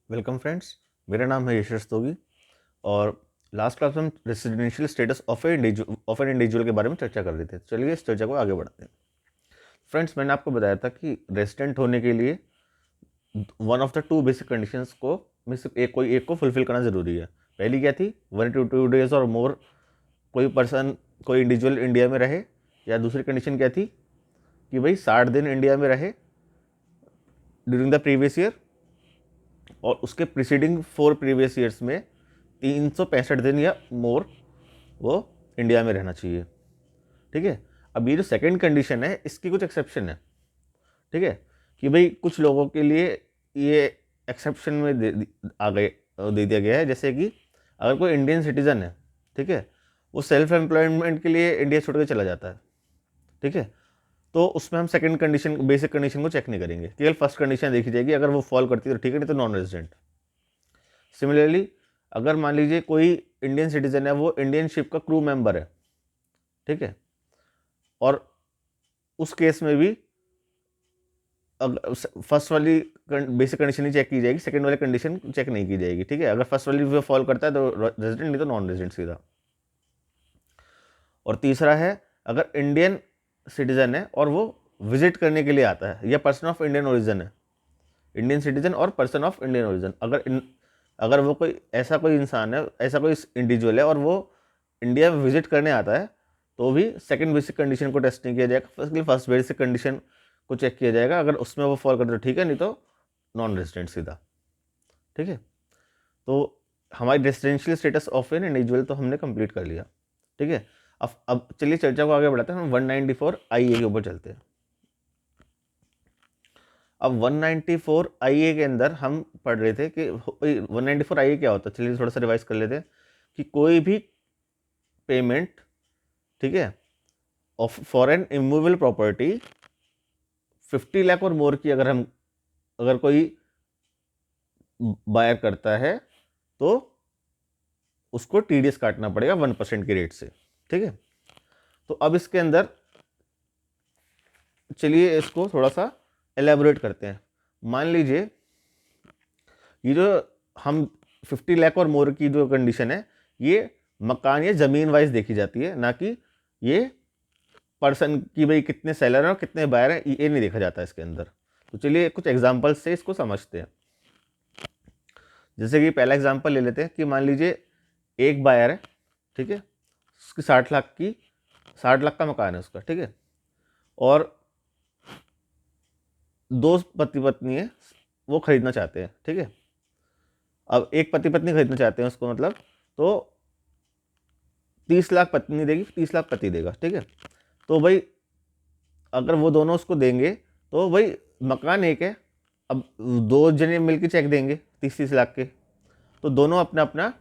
Welcome friends, मेरा नाम है यश रस्तोगी और लास्ट क्लास में हम residential status of an individual के बारे में चर्चा कर रहे थे। चलिए इस चर्चा को आगे बढ़ाते हैं। फ्रेंड्स, मैंने आपको बताया था कि रेसिडेंट होने के लिए one of the two basic conditions को में से कोई एक को फुलफिल करना ज़रूरी है। पहली क्या थी? 1 to 2 days और मोर कोई इंडिविजुअल इंडिया में रहे, या दूसरी कंडीशन क्या थी कि भाई 60 दिन इंडिया में रहे ड्यूरिंग द प्रीवियस ईयर, और उसके प्रीसीडिंग 4 प्रीवियस ईयर्स में 365 दिन या मोर वो इंडिया में रहना चाहिए। ठीक है। अब ये जो सेकंड कंडीशन है, इसकी कुछ एक्सेप्शन है। ठीक है, कि भाई कुछ लोगों के लिए ये एक्सेप्शन में दे दिया गया है। जैसे कि अगर कोई इंडियन सिटीज़न है, ठीक है, वो सेल्फ एम्प्लॉयमेंट के लिए इंडिया छोड़ के चला जाता है, ठीक है, तो उसमें हम सेकंड कंडीशन, बेसिक कंडीशन को चेक नहीं करेंगे, केवल फर्स्ट कंडीशन देखी जाएगी। अगर वो फॉल करती है तो ठीक है, नहीं तो नॉन रेजिडेंट। सिमिलरली, अगर मान लीजिए कोई इंडियन सिटीजन है, वो इंडियन शिप का क्रू मेंबर है, ठीक है, और उस केस में भी फर्स्ट वाली बेसिक कंडीशन ही चेक की जाएगी, सेकंड वाली कंडीशन चेक नहीं की जाएगी। ठीक है, अगर फर्स्ट वाली वो फॉल करता है तो रेजिडेंट, नहीं तो नॉन रेजिडेंट सीधा। और तीसरा है, अगर इंडियन सिटीजन है और वो विजिट करने के लिए आता है, या पर्सन ऑफ इंडियन ओरिजिन है, इंडियन सिटीजन और पर्सन ऑफ इंडियन ओरिजिन, अगर वो कोई इंसान है, ऐसा कोई इंडिविजुअल है और वो इंडिया में विजिट करने आता है, तो भी सेकंड बेसिक कंडीशन को टेस्ट नहीं किया जाएगा, फर्स्ट बेसिक कंडीशन को चेक किया जाएगा। अगर उसमें वो फॉल करते तो ठीक है, नहीं तो नॉन रेजिडेंट सीधा। ठीक है, तो हमारी residential status of an individual तो हमने कंप्लीट कर लिया। ठीक है, अब चलिए चर्चा को आगे बढ़ाते हैं। हम 194 IA के ऊपर चलते हैं। अब 194 IA के अंदर हम पढ़ रहे थे कि 194 IA क्या होता है। चलिए थोड़ा सा रिवाइज कर लेते हैं कि कोई भी पेमेंट, ठीक है, of for an immovable property 50 lakh और मोर की अगर कोई बायर करता है, तो उसको TDS काटना पड़ेगा 1% की रेट से। ठीक है, तो अब इसके अंदर चलिए इसको थोड़ा सा एलेबोरेट करते हैं। मान लीजिए ये जो हम 50 लाख और मोर की जो कंडीशन है, ये मकान या ज़मीन वाइज देखी जाती है, ना कि ये पर्सन की भाई कितने सेलर हैं और कितने बायर हैं, ये नहीं देखा जाता इसके अंदर। तो चलिए कुछ एग्जांपल्स से इसको समझते हैं। जैसे कि पहला एग्जांपल ले लेते हैं कि मान लीजिए एक बायर है, ठीक है, उसकी 60 लाख का मकान है उसका, ठीक है, और दो पति पत्नी है, वो खरीदना चाहते हैं। ठीक है, अब एक पति पत्नी खरीदना चाहते हैं उसको, मतलब तो 30 लाख पत्नी देगी, 30 लाख पति देगा। ठीक है, तो भाई अगर वो दोनों उसको देंगे तो भाई मकान एक है, अब दो जने मिलकर चेक देंगे 30-30 लाख के, तो दोनों अपना अपना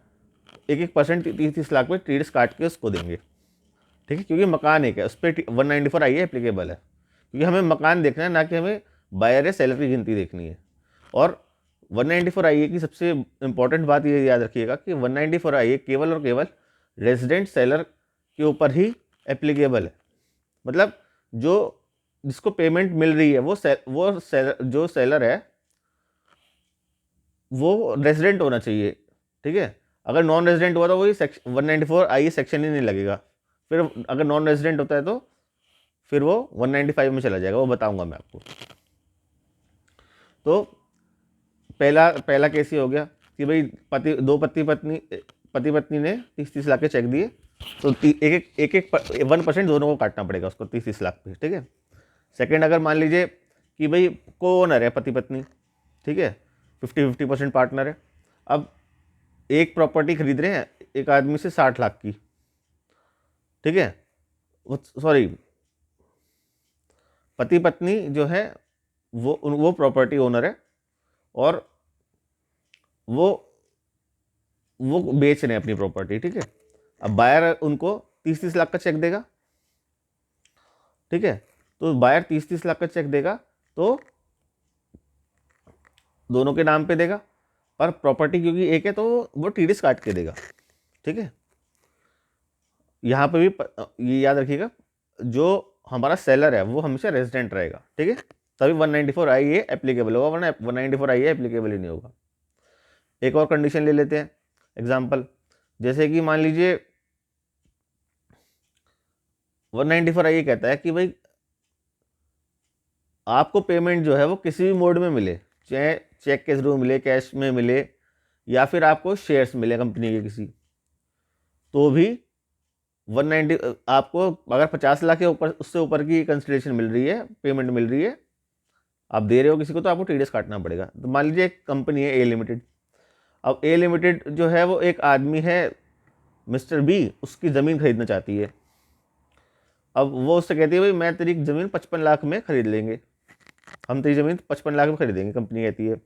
1-1% 30-30 लाख पे TDS काट के उसको देंगे। ठीक है, क्योंकि मकान एक है, उस पर 194 IA एप्लीकेबल है, क्योंकि हमें मकान देखना है, ना कि हमें बायर या सेलर की गिनती देखनी है। और 194 IA की सबसे इंपॉर्टेंट बात ये याद रखिएगा कि 194 IA केवल और केवल रेजिडेंट सेलर के ऊपर ही एप्लीकेबल है। मतलब जिसको पेमेंट मिल रही है, जो सेलर है वो रेजिडेंट होना चाहिए। ठीक है, अगर नॉन रेजिडेंट हुआ तो वही 194 IA सेक्शन ही नहीं लगेगा। फिर अगर नॉन रेजिडेंट होता है तो फिर वो 195 में चला जाएगा, वो बताऊंगा मैं आपको। तो पहला केस ये हो गया कि भाई पति पत्नी ने 30-30 लाख के चेक दिए, तो एक 1% दोनों को काटना पड़ेगा उसको 30-30 लाख पे। ठीक है, सेकंड, अगर मान लीजिए कि भाई को ओनर है पति पत्नी, ठीक है, 50-50% पार्टनर है। अब एक प्रॉपर्टी खरीद रहे हैं एक आदमी से 60 लाख की, ठीक है, सॉरी, पति पत्नी जो है वो प्रॉपर्टी ओनर है, और वो बेच रहे हैं अपनी प्रॉपर्टी। ठीक है, अब बायर उनको 30-30 लाख का चेक देगा। ठीक है, तो बायर 30-30 लाख का चेक देगा, तो दोनों के नाम पे देगा, पर प्रॉपर्टी क्योंकि एक है तो वो TDS काट के देगा। ठीक है, यहाँ पे भी ये याद रखिएगा, जो हमारा सेलर है वो हमेशा रेजिडेंट रहेगा। ठीक है, तभी 194 IA एप्लीकेबल होगा, वरना 194 IA एप्लीकेबल ही नहीं होगा। एक और कंडीशन ले लेते हैं एग्जाम्पल, जैसे कि मान लीजिए 194 ये कहता है कि भाई आपको पेमेंट जो है वो किसी भी मोड में मिले, चाहे चेक के थ्रू मिले, कैश में मिले, या फिर आपको शेयर्स मिले कंपनी के किसी, तो भी 190 आपको अगर 50 लाख के ऊपर उससे ऊपर की कंसिडरेशन मिल रही है, पेमेंट मिल रही है, आप दे रहे हो किसी को, तो आपको टीडीएस काटना पड़ेगा। तो मान लीजिए एक कंपनी है ए लिमिटेड। अब ए लिमिटेड जो है वो एक आदमी है मिस्टर बी, उसकी ज़मीन खरीदना चाहती है। अब वो उससे कहती है भाई मैं तेरी ज़मीन 55 लाख में खरीद लेंगे, हम तेरी ज़मीन 55 लाख में खरीदेंगे, कंपनी कहती है,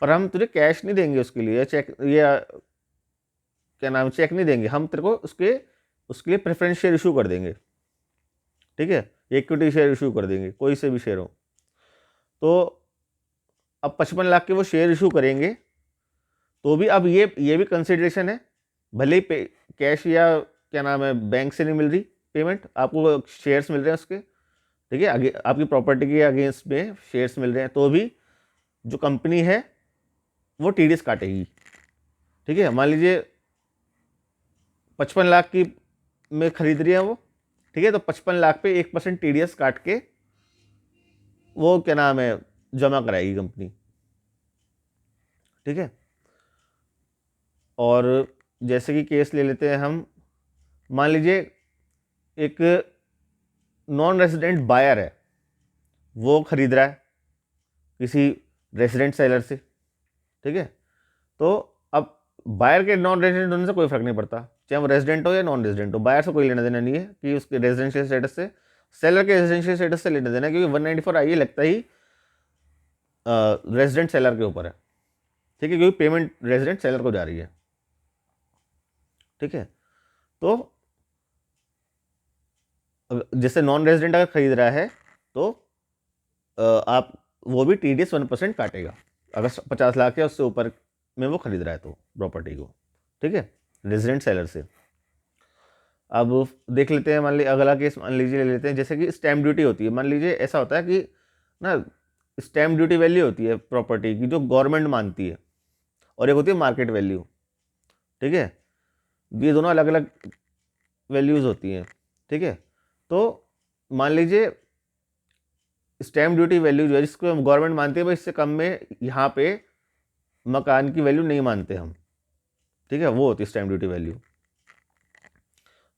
पर हम तुझे कैश नहीं देंगे उसके लिए, चेक या क्या नाम, चेक नहीं देंगे, हम तेरे को उसके लिए प्रेफरेंस शेयर इशू कर देंगे, ठीक है, इक्विटी शेयर इशू कर देंगे, कोई से भी शेयर हो। तो अब 55 लाख के वो शेयर इशू करेंगे, तो भी अब ये भी कंसिडरेशन है, भले ही कैश या क्या नाम है बैंक से नहीं मिल रही पेमेंट, आपको शेयर्स मिल रहे हैं उसके, ठीक है, आगे आपकी प्रॉपर्टी के अगेंस्ट में शेयर्स मिल रहे हैं, तो भी जो कंपनी है वो टीडीएस काटेगी, ठीक है। मान लीजिए 55 लाख की में खरीद रही है वो, ठीक है, तो 55 लाख पे 1% टीडीएस काट के वो क्या नाम है जमा कराएगी कंपनी, ठीक है। और जैसे कि केस ले लेते हैं हम, मान लीजिए एक नॉन रेजिडेंट बायर है, वो खरीद रहा है किसी रेजिडेंट सेलर से, ठीक है। तो अब बायर के नॉन रेजिडेंट होने से कोई फर्क नहीं पड़ता, चाहे वो रेजिडेंट हो या नॉन रेजिडेंट हो, बायर से कोई लेना देना नहीं है कि उसके रेजिडेंशियल स्टेटस से, सेलर के रेजिडेंशियल स्टेटस से लेना देना है, क्योंकि 194 आई लगता ही रेजिडेंट सेलर के ऊपर है, ठीक है, क्योंकि पेमेंट रेजिडेंट सेलर को जा रही है, ठीक है। तो जैसे नॉन रेजिडेंट अगर खरीद रहा है तो आप वो भी टीडीएस 1% काटेगा, अगर 50 लाख या उससे ऊपर में वो खरीद रहा है तो प्रॉपर्टी को, ठीक है, रेजिडेंट सेलर से। अब देख लेते हैं, मान लीजिए अगला केस मान लीजिए ले लेते हैं, जैसे कि स्टैम्प ड्यूटी होती है। मान लीजिए ऐसा होता है कि ना, स्टैम्प ड्यूटी वैल्यू होती है प्रॉपर्टी की जो गवर्नमेंट मानती है, और एक होती है मार्केट वैल्यू, ठीक है, ये दोनों अलग अलग वैल्यूज़ होती हैं, ठीक है। तो मान लीजिए स्टैम्प ड्यूटी वैल्यू जो है जिसको गवर्नमेंट मानती है भाई इससे कम में यहाँ पे मकान की वैल्यू नहीं मानते हम, ठीक है, वो होती है स्टैम्प ड्यूटी वैल्यू।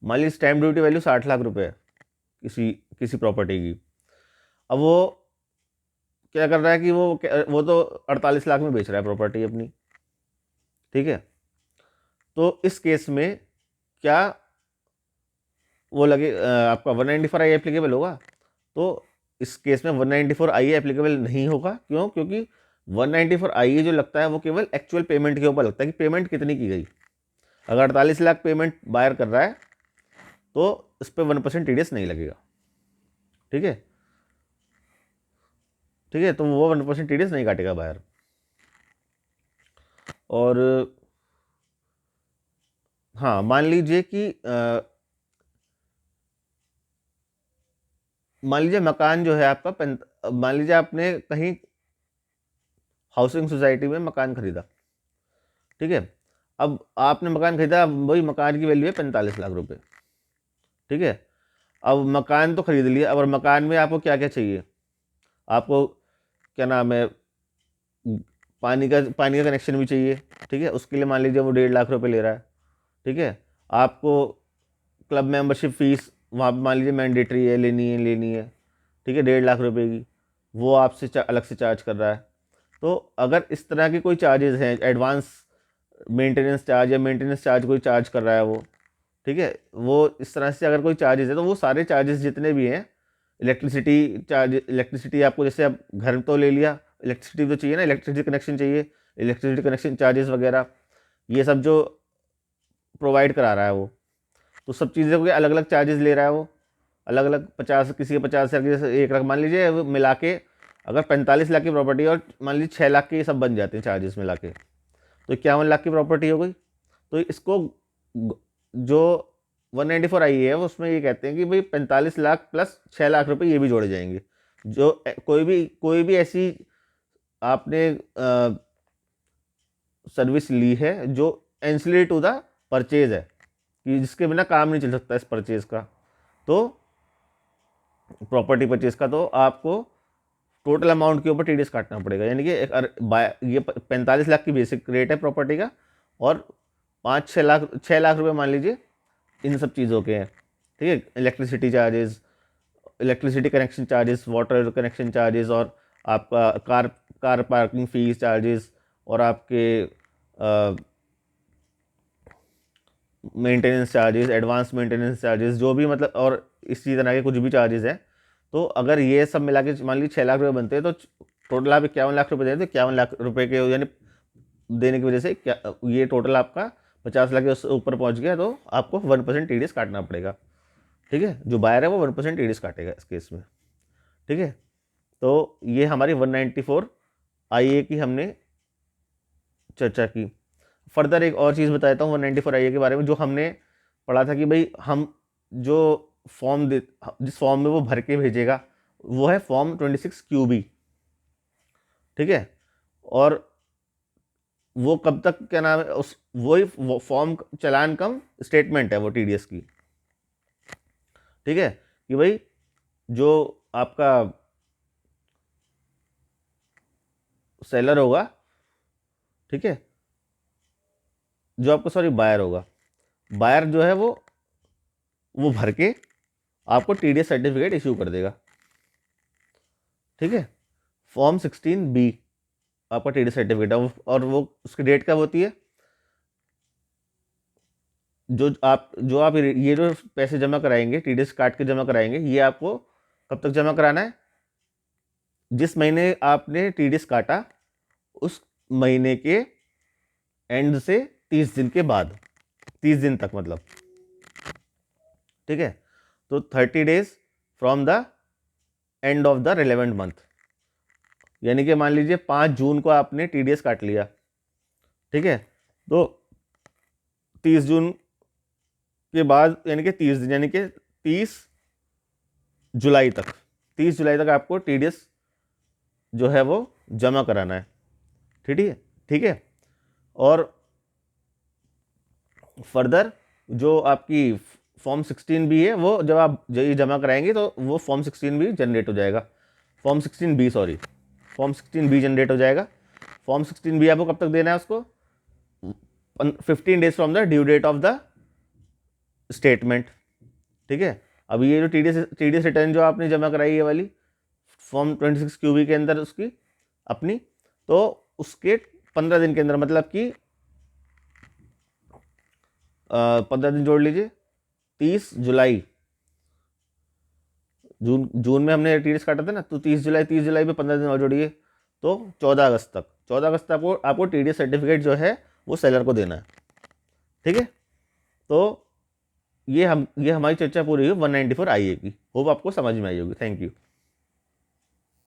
मान लीजिए स्टैम्प ड्यूटी वैल्यू 60 लाख रुपए है किसी किसी प्रॉपर्टी की। अब वो क्या कर रहा है कि वो तो 48 लाख में बेच रहा है प्रॉपर्टी अपनी, ठीक है। तो इस केस में क्या वो लगे आपका 194 आई एप्लीकेबल होगा? तो इस केस में 194 आई एप्लीकेबल नहीं होगा। क्यों? क्योंकि 194 आई जो लगता है वो केवल एक्चुअल पेमेंट के ऊपर लगता है कि पेमेंट कितनी की गई। अगर 48 लाख पेमेंट बायर कर रहा है तो इस पर 1% टीडीएस नहीं लगेगा, ठीक है, ठीक है। तो वो 1% टीडीएस नहीं काटेगा बायर। और हाँ, मान लीजिए कि मान लीजिए मकान जो है आपका मान लीजिए आपने कहीं हाउसिंग सोसाइटी में मकान खरीदा, ठीक है। अब आपने मकान खरीदा, वही मकान की वैल्यू है 45 लाख रुपए, ठीक है। अब मकान तो खरीद लिया, अब मकान में आपको क्या क्या चाहिए? आपको क्या नाम है पानी का कनेक्शन भी चाहिए, ठीक है, उसके लिए मान लीजिए वो 1.5 लाख रुपए ले रहा है, ठीक है। आपको क्लब मेंबरशिप फीस वहाँ पे मान लीजिए मैंडेटरी है, लेनी है, ठीक है, 1.5 लाख रुपए की, वो आपसे अलग से चार्ज कर रहा है। तो अगर इस तरह के कोई चार्जेस हैं, एडवांस मेंटेनेंस चार्ज या मेंटेनेंस चार्ज कोई चार्ज कर रहा है वो, ठीक है, वो इस तरह से अगर कोई चार्जेस है तो वो सारे चार्जेस जितने भी हैं, इलेक्ट्रिसिटी चार्ज, इलेक्ट्रिसिटी आपको जैसे अब घर तो ले लिया, इलेक्ट्रिसिटी तो चाहिए ना, इलेक्ट्रिसिटी कनेक्शन चाहिए, इलेक्ट्रिसिटी कनेक्शन चार्जेस वगैरह, ये सब जो प्रोवाइड करा रहा है वो, तो सब चीज़ों के अलग अलग चार्जेस ले रहा है वो, अलग अलग 50, किसी के 50 लाख, जैसे 1 लाख मान लीजिए, वो मिला के अगर 45 लाख की प्रॉपर्टी और मान लीजिए 6 लाख के ये सब बन जाते हैं चार्जेस मिला के, तो 51 लाख की प्रॉपर्टी हो गई। तो इसको जो 194 आई है वो उसमें ये कहते हैं कि भाई 45 लाख प्लस 6 लाख रुपए ये भी जोड़े जाएंगे। जो कोई भी ऐसी आपने सर्विस ली है जो एंसिलरी टू द परचेज है, कि जिसके बिना काम नहीं चल सकता इस परचेज का, तो प्रॉपर्टी परचेज का, तो आपको टोटल अमाउंट के ऊपर टीडीएस काटना पड़ेगा। यानी कि ये 45 लाख की बेसिक रेट है प्रॉपर्टी का, और 6 लाख रुपए मान लीजिए इन सब चीज़ों के हैं। ठीक है, electricity charges, electricity connection charges, water connection charges, और आपका कार पार्किंग फीस चार्जेस, और आपके maintenance charges, advance maintenance charges, जो भी मतलब, और इसी तरह के कुछ भी चार्जेस हैं। तो अगर ये सब मिला के मान लीजिए 6 लाख रुपए बनते हैं, तो टोटल आप 51 लाख रुपए दे, तो 51 लाख रुपए के यानी देने की वजह से क्या ये टोटल आपका 50 लाख के ऊपर पहुंच गया, तो आपको 1% टीडीएस काटना पड़ेगा। ठीक है, जो बायर है वो 1% टीडीएस काटेगा इस केस में। ठीक है, तो ये हमारी 194 आईए की हमने चर्चा की। फर्दर एक और चीज़ बताता हूँ 194 आईए के बारे में, जो हमने पढ़ा था कि भाई हम जो फॉर्म दे, जिस फॉर्म में वो भर के भेजेगा वो है फॉर्म 26 QB। ठीक है, और वो कब तक, क्या नाम है उस, वही फॉर्म चालान कम स्टेटमेंट है वो टीडीएस की। ठीक है, कि भाई जो आपका सेलर होगा, ठीक है, जो आपका सॉरी बायर होगा, बायर जो है वो भर के आपको टीडीएस सर्टिफिकेट इशू कर देगा। ठीक है, फॉर्म 16B आपका टीडीएस सर्टिफिकेट है, और वो उसकी डेट कब होती है, जो आप ये जो पैसे जमा कराएंगे, टीडीएस काट के जमा कराएंगे, ये आपको कब तक जमा कराना है, जिस महीने आपने टीडीएस काटा उस महीने के एंड से 30 दिन के बाद, 30 दिन तक मतलब। ठीक है, तो 30 days from the end of the relevant month. यानी कि मान लीजिए 5 जून को आपने टीडीएस काट लिया। ठीक है, तो 30 जून के बाद यानी कि 30 दिन, यानी कि 30 जुलाई तक, 30 जुलाई तक आपको टीडीएस जो है वो जमा कराना है। ठीक है, ठीक है, और फर्दर जो आपकी फॉर्म 16B है, वो जब आप ये जमा कराएंगे तो वो फॉर्म 16B जनरेट हो जाएगा, form 16B sorry, form 16B generate हो जाएगा। फॉर्म 16B आपको कब तक देना है उसको, 15 days from the due date of the statement. ठीक है, अब ये जो टीडीएस रिटर्न जो आपने जमा कराई है वाली फॉर्म 26 QB के अंदर उसकी अपनी, तो उसके 15 दिन के अंदर, मतलब कि 15 दिन जोड़ लीजिए, 30 जुलाई, जून में हमने टीडीएस काटा था ना, तो 30 जुलाई पे 15 दिन और जोड़िए, तो 14 अगस्त तक, 14 अगस्त तक आपको टीडीएस सर्टिफिकेट जो है वो सेलर को देना है। ठीक है, तो ये हमारी चर्चा पूरी हुई 194 आईए की। होप आपको समझ में आई होगी। Thank you.